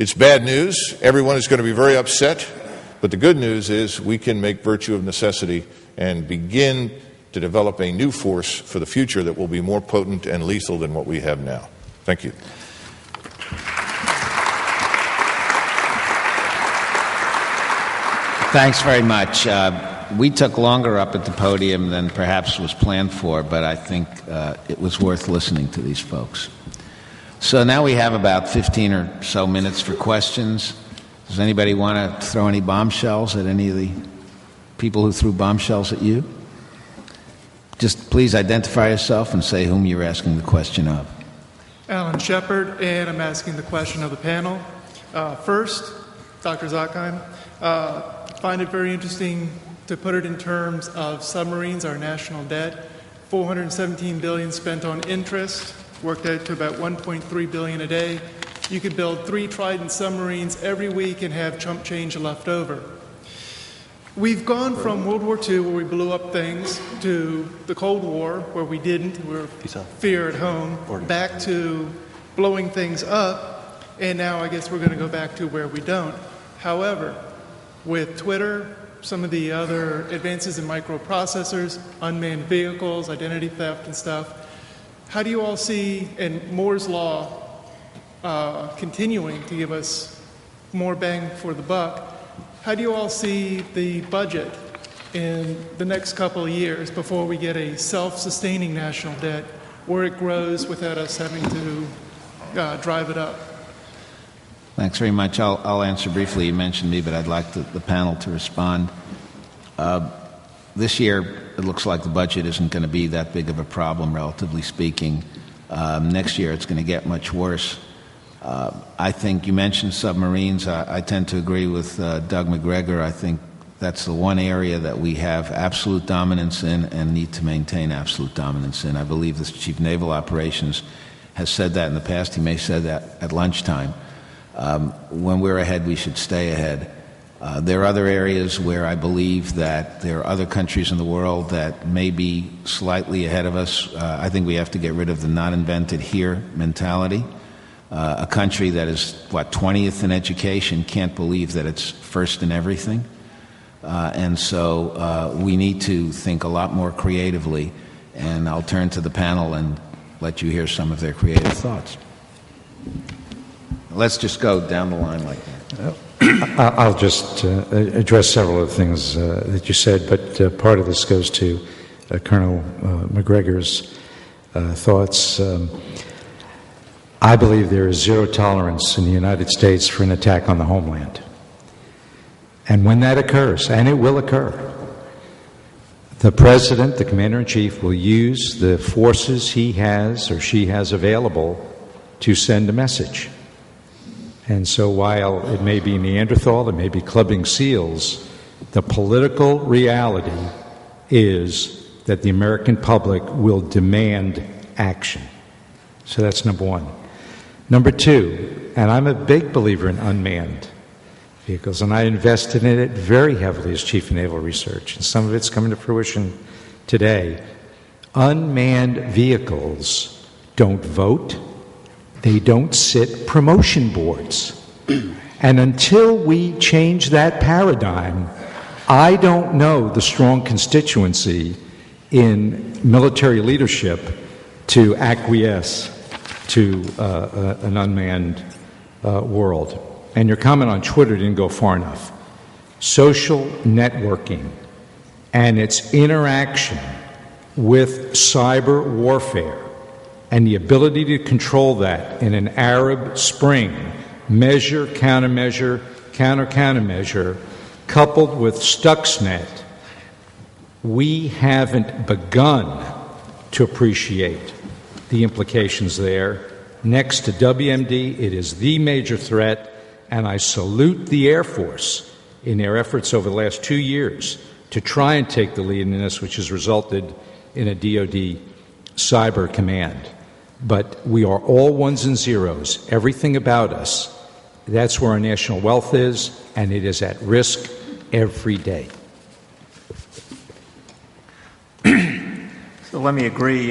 it's bad news. Everyone is going to be very upset. But the good news is we can make virtue of necessity and begin to develop a new force for the future that will be more potent and lethal than what we have now. Thank you. Thanks very much. We took longer up at the podium than perhaps was planned for, but I think it was worth listening to these folks. So now we have about 15 or so minutes for questions. Does anybody want to throw any bombshells at any of the people who threw bombshells at you? Just please identify yourself and say whom you're asking the question of. Alan Shepard, and I'm asking the question of the panel. First, Dr. Zakheim, find it very interesting to put it in terms of submarines, our national debt. $417 billion spent on interest, worked out to about $1.3 billion a day. You could build 3 Trident submarines every week and have chump change left over. We've gone from World War II, where we blew up things, to the Cold War, where we didn't, we're fear at home, back to blowing things up, and now I guess we're going to go back to where we don't. However, with Twitter, some of the other advances in microprocessors, unmanned vehicles, identity theft and stuff, how do you all see, and Moore's Law continuing to give us more bang for the buck, how do you all see the budget in the next couple of years before we get a self-sustaining national debt where it grows without us having to drive it up? Thanks very much. I'll answer briefly. You mentioned me, but I'd like the panel to respond. This year, it looks like the budget isn't going to be that big of a problem, relatively speaking. Next year, it's going to get much worse. I think you mentioned submarines. I tend to agree with Doug McGregor. I think that's the one area that we have absolute dominance in and need to maintain absolute dominance in. I believe the Chief of Naval Operations has said that in the past. He may have said that at lunchtime. When we're ahead, we should stay ahead. There are other areas where I believe that there are other countries in the world that may be slightly ahead of us. I think we have to get rid of the not invented here mentality. A country that is, 20th in education can't believe that it's first in everything. And so we need to think a lot more creatively. And I'll turn to the panel and let you hear some of their creative thoughts. Let's just go down the line like that. I'll just address several of the things that you said, but part of this goes to Colonel McGregor's thoughts. I believe there is zero tolerance in the United States for an attack on the homeland. And when that occurs, and it will occur, the President, the Commander-in-Chief, will use the forces he has or she has available to send a message. And so while it may be Neanderthal, it may be clubbing seals, the political reality is that the American public will demand action. So that's number one. Number two, and I'm a big believer in unmanned vehicles, and I invested in it very heavily as Chief of Naval Research, and some of it's coming to fruition today. Unmanned vehicles don't vote. They don't sit promotion boards. And until we change that paradigm, I don't know the strong constituency in military leadership to acquiesce to an unmanned world. And your comment on Twitter didn't go far enough. Social networking and its interaction with cyber warfare and the ability to control that in an Arab Spring, measure, countermeasure, countermeasure, coupled with Stuxnet, we haven't begun to appreciate the implications there. Next to WMD, it is the major threat, and I salute the Air Force in their efforts over the last 2 years to try and take the lead in this, which has resulted in a DoD cyber command. But we are all ones and zeros. Everything about us, that's where our national wealth is, and it is at risk every day. So let me agree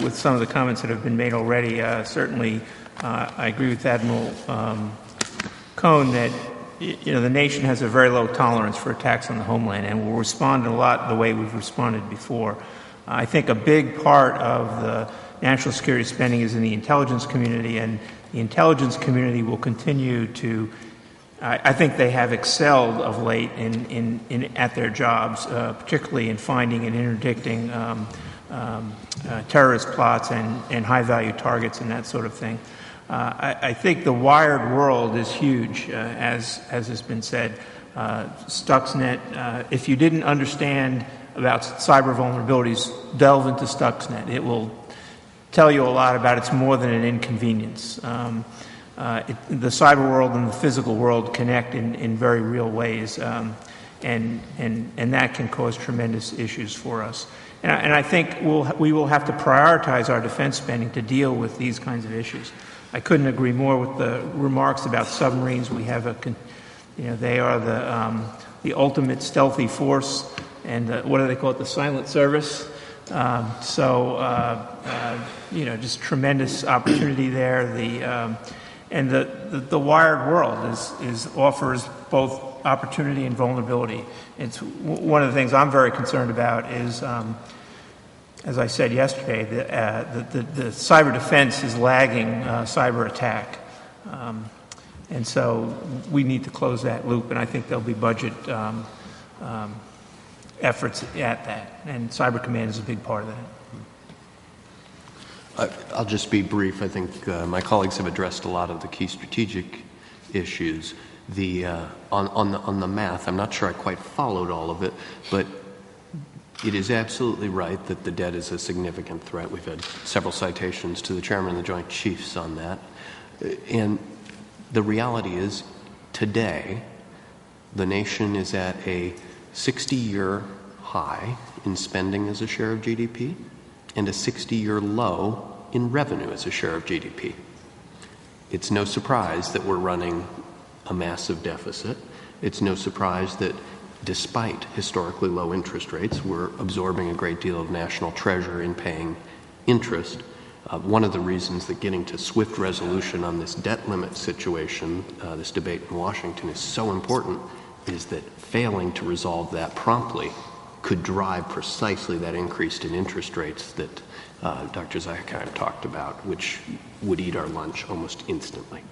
with some of the comments that have been made already. Certainly, I agree with Admiral Cohn that the nation has a very low tolerance for attacks on the homeland, and will respond a lot the way we've responded before. I think a big part of the national security spending is in the intelligence community, and the intelligence community will continue to. I think they have excelled of late at their jobs, particularly in finding and interdicting terrorist plots and high-value targets and that sort of thing. I think the wired world is huge, as has been said. Stuxnet, if you didn't understand about cyber vulnerabilities, delve into Stuxnet. It will tell you a lot about it's more than an inconvenience. The cyber world and the physical world connect in very real ways, and that can cause tremendous issues for us. And I think we will have to prioritize our defense spending to deal with these kinds of issues. I couldn't agree more with the remarks about submarines. We have they are the ultimate stealthy force, and what do they call it? The silent service. Just tremendous opportunity there. The wired world offers both opportunity and vulnerability. It's one of the things I'm very concerned about is, as I said yesterday, the cyber defense is lagging cyber attack. And so we need to close that loop, and I think there'll be budget efforts at that, and Cyber Command is a big part of that. I'll just be brief. I think my colleagues have addressed a lot of the key strategic issues. On the math, I'm not sure I quite followed all of it, but it is absolutely right that the debt is a significant threat. We've had several citations to the Chairman of the Joint Chiefs on that. And the reality is, today, the nation is at a 60-year high in spending as a share of GDP and a 60-year low in revenue as a share of GDP. It's no surprise that we're running a massive deficit. It's no surprise that despite historically low interest rates, we're absorbing a great deal of national treasure in paying interest. One of the reasons that getting to swift resolution on this debt limit situation, this debate in Washington, is so important is that failing to resolve that promptly could drive precisely that increase in interest rates that Dr. Zuckerman talked about, which would eat our lunch almost instantly.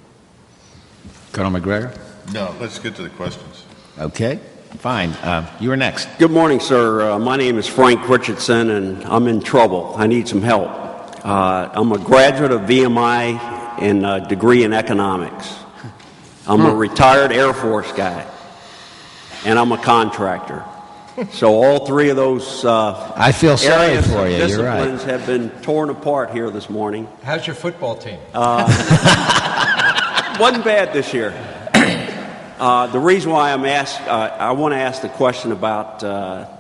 Colonel McGregor? No, let's get to the questions. Okay, fine. You are next. Good morning, sir. My name is Frank Richardson, and I'm in trouble. I need some help. I'm a graduate of VMI and a degree in economics. I'm a retired Air Force guy, and I'm a contractor. So all three of those I feel sorry areas for of you. You're right. disciplines have been torn apart here this morning. How's your football team? Wasn't bad this year. The reason why I want to ask the question about,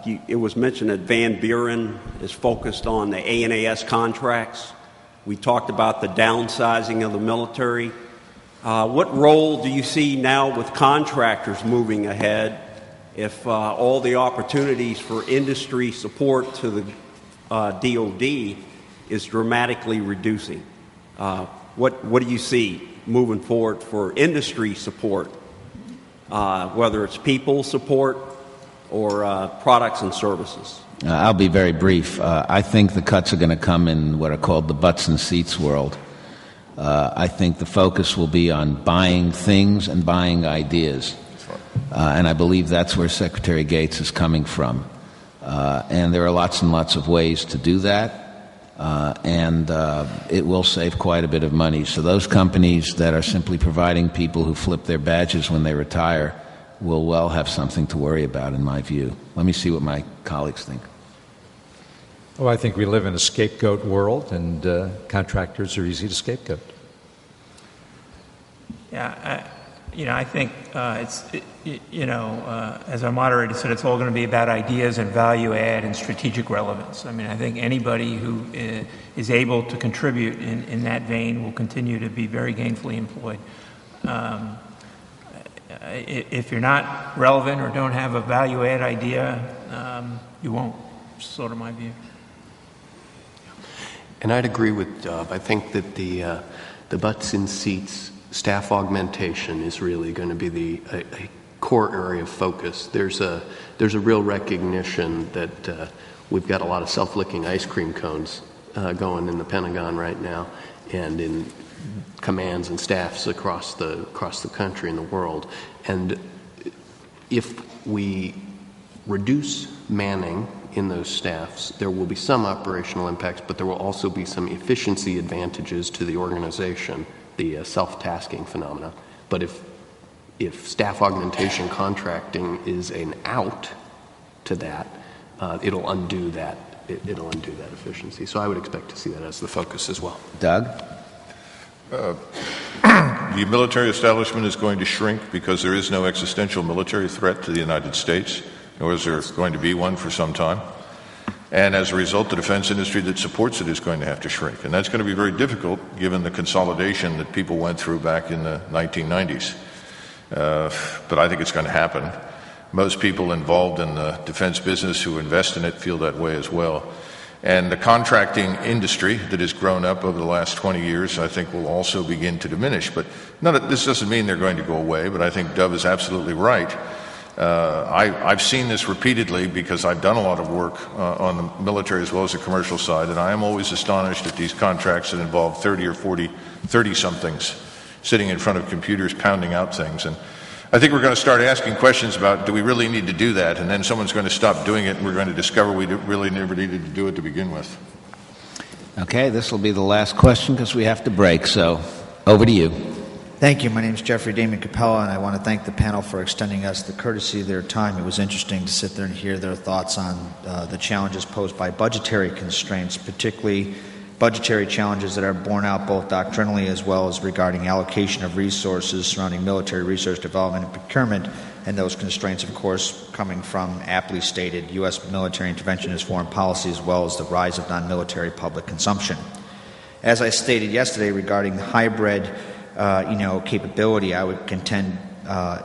it was mentioned that Van Buren is focused on the A&AS contracts. We talked about the downsizing of the military. What role do you see now with contractors moving ahead if all the opportunities for industry support to the DoD is dramatically reducing? What do you see moving forward for industry support, whether it's people support or products and services? I'll be very brief. I think the cuts are going to come in what are called the butts and seats world. I think the focus will be on buying things and buying ideas. And I believe that's where Secretary Gates is coming from. And there are lots and lots of ways to do that. And it will save quite a bit of money. So those companies that are simply providing people who flip their badges when they retire will well have something to worry about, in my view. Let me see what my colleagues think. Well, I think we live in a scapegoat world, and contractors are easy to scapegoat. Yeah, I think as our moderator said, it's all going to be about ideas and value add and strategic relevance. I mean, I think anybody who is able to contribute in that vein will continue to be very gainfully employed. If you're not relevant or don't have a value add idea, you won't. Sort of my view. And I'd agree with Dov. I think that the butts in seats staff augmentation is really going to be a core area of focus. There's a real recognition that we've got a lot of self-licking ice cream cones going in the Pentagon right now, and in commands and staffs across the country and the world. And if we reduce manning in those staffs, there will be some operational impacts, but there will also be some efficiency advantages to the organization, the self-tasking phenomena. But if staff augmentation contracting is an out to that, it'll undo that. It'll undo that efficiency. So I would expect to see that as the focus as well. Doug? The military establishment is going to shrink because there is no existential military threat to the United States, nor is there going to be one for some time. And as a result, the defense industry that supports it is going to have to shrink. And that's going to be very difficult given the consolidation that people went through back in the 1990s. But I think it's going to happen. Most people involved in the defense business who invest in it feel that way as well. And the contracting industry that has grown up over the last 20 years, I think, will also begin to diminish. But this doesn't mean they're going to go away, but I think Dove is absolutely right. I've seen this repeatedly because I've done a lot of work on the military as well as the commercial side, and I am always astonished at these contracts that involve 30 or 40, 30-somethings sitting in front of computers pounding out things. And I think we're going to start asking questions about, do we really need to do that? And then someone's going to stop doing it, and we're going to discover we really never needed to do it to begin with. Okay, this will be the last question because we have to break, so over to you. Thank you. My name is Jeffrey Damon Capella, and I want to thank the panel for extending us the courtesy of their time. It was interesting to sit there and hear their thoughts on the challenges posed by budgetary constraints, particularly budgetary challenges that are borne out both doctrinally as well as regarding allocation of resources surrounding military research, development, and procurement, and those constraints, of course, coming from aptly stated U.S. military intervention as foreign policy as well as the rise of non-military public consumption. As I stated yesterday regarding the hybrid capability, I would contend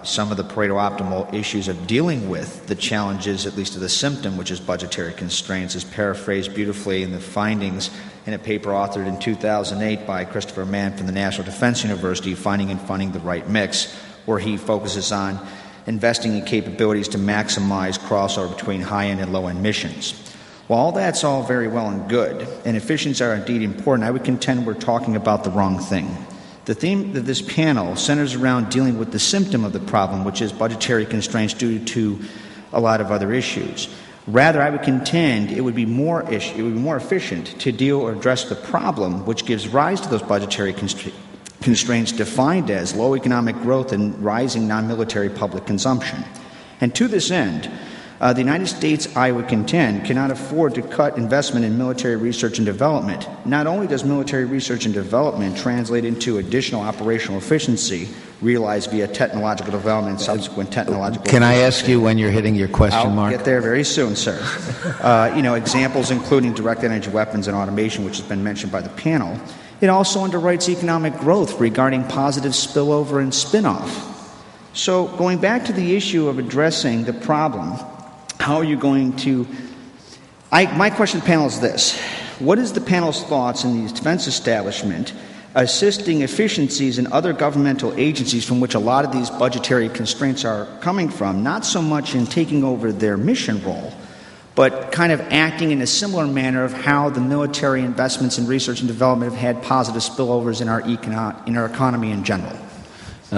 some of the Pareto optimal issues of dealing with the challenges, at least of the symptom, which is budgetary constraints, is paraphrased beautifully in the findings in a paper authored in 2008 by Christopher Mann from the National Defense University, Finding and Funding the Right Mix, where he focuses on investing in capabilities to maximize crossover between high-end and low-end missions. While all that's all very well and good, and efficiencies are indeed important, I would contend we're talking about the wrong thing. The theme of this panel centers around dealing with the symptom of the problem, which is budgetary constraints due to a lot of other issues. Rather, I would contend it would be more efficient to deal or address the problem, which gives rise to those budgetary constraints defined as low economic growth and rising non-military public consumption. And to this end, the United States, I would contend, cannot afford to cut investment in military research and development. Not only does military research and development translate into additional operational efficiency realized via technological development and subsequent technological... Can I ask you when you're hitting your question mark? I'll get there very soon, sir. Examples including directed energy weapons and automation, which has been mentioned by the panel. It also underwrites economic growth regarding positive spillover and spin-off. So going back to the issue of addressing the problem, how are you going to... my question to the panel is this. What is the panel's thoughts in the defense establishment assisting efficiencies in other governmental agencies from which a lot of these budgetary constraints are coming from, not so much in taking over their mission role, but kind of acting in a similar manner of how the military investments in research and development have had positive spillovers in our economy in general?